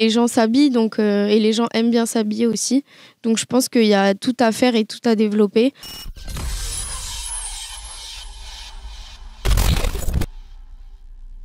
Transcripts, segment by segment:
Les gens s'habillent donc et les gens aiment bien s'habiller aussi. Donc je pense qu'il y a tout à faire et tout à développer.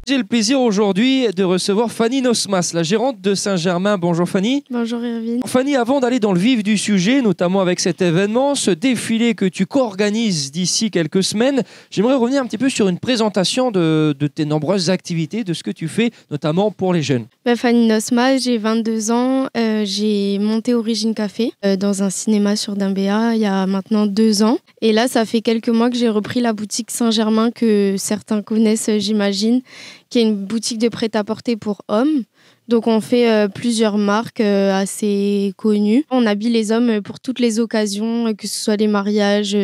J'ai le plaisir aujourd'hui de recevoir Fanny Nosmas, la gérante de Saint-Germain. Bonjour Fanny. Bonjour Irvine. Fanny, avant d'aller dans le vif du sujet, notamment avec cet événement, ce défilé que tu co-organises d'ici quelques semaines, j'aimerais revenir un petit peu sur une présentation de tes nombreuses activités, de ce que tu fais, notamment pour les jeunes. Fanny Nosmas, j'ai 22 ans. J'ai monté Origine Café dans un cinéma sur Dimbéa il y a maintenant 2 ans. Et là, ça fait quelques mois que j'ai repris la boutique Saint-Germain que certains connaissent, j'imagine, qui est une boutique de prêt-à-porter pour hommes. Donc on fait plusieurs marques assez connues. On habille les hommes pour toutes les occasions, que ce soit les mariages,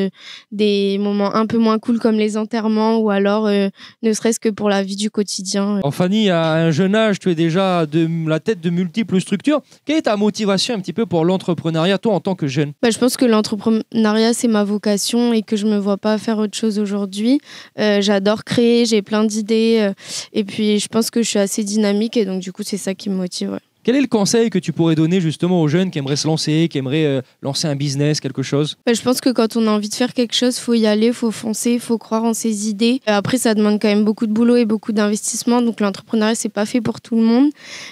des moments un peu moins cool comme les enterrements ou alors ne serait-ce que pour la vie du quotidien. Alors Fanny, à un jeune âge, tu es déjà la tête de multiples structures. Quelle est ta motivation un petit peu pour l'entrepreneuriat, toi en tant que jeune ? Je pense que l'entrepreneuriat c'est ma vocation et que je me vois pas faire autre chose aujourd'hui. J'adore créer, j'ai plein d'idées et puis je pense que je suis assez dynamique et donc du coup c'est ça qui me motive. Ouais. Quel est le conseil que tu pourrais donner justement aux jeunes qui aimeraient se lancer, qui aimeraient lancer un business, quelque chose ? Je pense que quand on a envie de faire quelque chose, il faut y aller, il faut foncer, il faut croire en ses idées. Après, ça demande quand même beaucoup de boulot et beaucoup d'investissement. Donc l'entrepreneuriat, c'est pas fait pour tout le monde.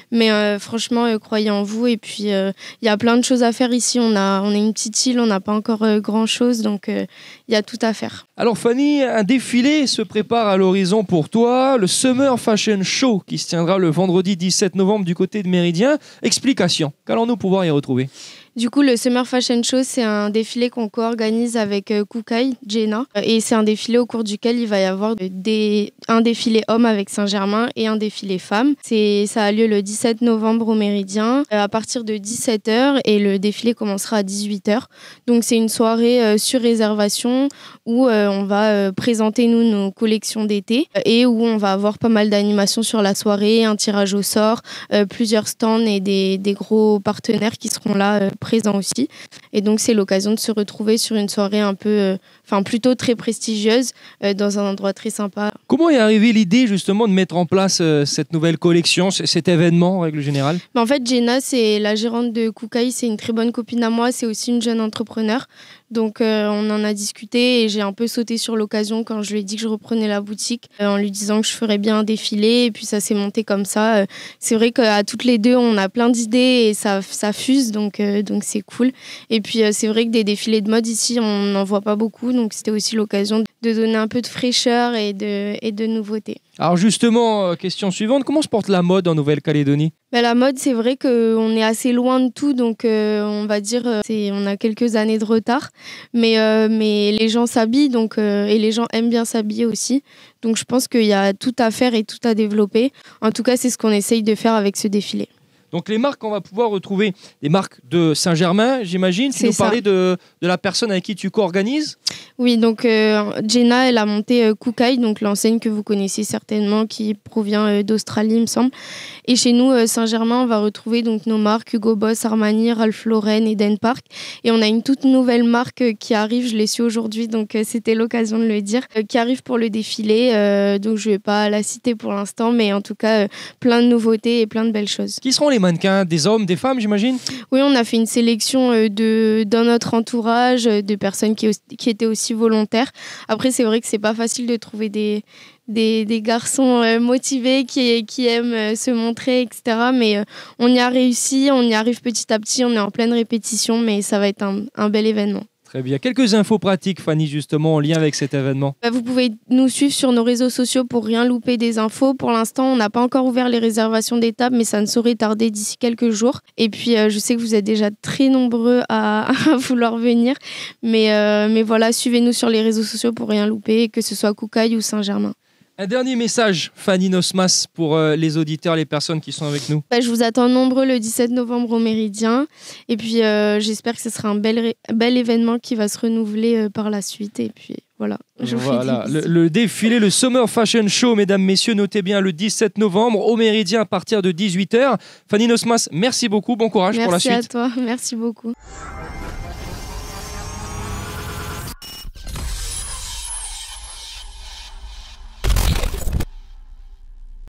Mais franchement, croyez en vous. Et puis, il y a plein de choses à faire ici. On est une petite île, on n'a pas encore grand-chose. Donc, il y a tout à faire. Alors Fanny, un défilé se prépare à l'horizon pour toi. Le Summer Fashion Show qui se tiendra le vendredi 17 novembre du côté de Méridien. Explication, qu'allons-nous pouvoir y retrouver ? Du coup, le Summer Fashion Show, c'est un défilé qu'on co-organise avec Koukaï, Jenna. Et c'est un défilé au cours duquel il va y avoir un défilé homme avec Saint-Germain et un défilé femme. Ça a lieu le 17 novembre au Méridien à partir de 17h et le défilé commencera à 18h. Donc c'est une soirée sur réservation où on va présenter nos collections d'été et où on va avoir pas mal d'animations sur la soirée, un tirage au sort, plusieurs stands et des gros partenaires qui seront là présent aussi. Et donc, c'est l'occasion de se retrouver sur une soirée plutôt très prestigieuse dans un endroit très sympa. Comment est arrivée l'idée justement de mettre en place cette nouvelle collection, cet événement en règle générale ? En fait, Jenna, c'est la gérante de Koukaï, c'est une très bonne copine à moi, c'est aussi une jeune entrepreneur. Donc, on en a discuté et j'ai un peu sauté sur l'occasion quand je lui ai dit que je reprenais la boutique en lui disant que je ferais bien un défilé. Et puis, ça s'est monté comme ça. C'est vrai qu'à toutes les deux, on a plein d'idées et ça fuse, donc c'est cool. Et puis, c'est vrai que des défilés de mode ici, on n'en voit pas beaucoup. Donc, c'était aussi l'occasion de donner un peu de fraîcheur et de nouveauté. Alors justement, question suivante, comment se porte la mode en Nouvelle-Calédonie ? La mode, c'est vrai qu'on est assez loin de tout, donc on va dire on a quelques années de retard, mais les gens s'habillent et les gens aiment bien s'habiller aussi. Donc je pense qu'il y a tout à faire et tout à développer. En tout cas, c'est ce qu'on essaye de faire avec ce défilé. Donc les marques qu'on va pouvoir retrouver, des marques de Saint-Germain, j'imagine. Tu nous parlais de la personne avec qui tu co-organises ? Oui, donc Jenna, elle a monté Koukaï, donc l'enseigne que vous connaissez certainement, qui provient d'Australie, il me semble. Et chez nous, Saint-Germain, on va retrouver donc nos marques Hugo Boss, Armani, Ralph Lauren, Eden Park. Et on a une toute nouvelle marque qui arrive, je l'ai su aujourd'hui, donc c'était l'occasion de le dire, qui arrive pour le défilé. Donc je ne vais pas la citer pour l'instant, mais en tout cas, plein de nouveautés et plein de belles choses. Qui seront les mannequins ? Des hommes, des femmes, j'imagine ? Oui, on a fait une sélection dans notre entourage, de personnes qui étaient aussi volontaires. Après, c'est vrai que c'est pas facile de trouver des garçons motivés qui aiment se montrer, etc. Mais on y a réussi, on y arrive petit à petit, on est en pleine répétition, mais ça va être un bel événement. Très bien. Quelques infos pratiques, Fanny, justement, en lien avec cet événement. Vous pouvez nous suivre sur nos réseaux sociaux pour rien louper des infos. Pour l'instant, on n'a pas encore ouvert les réservations des tables, mais ça ne saurait tarder d'ici quelques jours. Et puis, je sais que vous êtes déjà très nombreux à vouloir venir. Mais voilà, suivez-nous sur les réseaux sociaux pour rien louper, que ce soit Koukaï ou Saint-Germain. Un dernier message, Fanny Nosmas, pour les auditeurs, les personnes qui sont avec nous. Je vous attends nombreux le 17 novembre au Méridien. Et puis, j'espère que ce sera un bel événement qui va se renouveler par la suite. Et puis, voilà. Le défilé, le Summer Fashion Show, mesdames, messieurs, notez bien le 17 novembre au Méridien à partir de 18h. Fanny Nosmas, merci beaucoup. Bon courage pour la suite. Merci à toi. Merci beaucoup.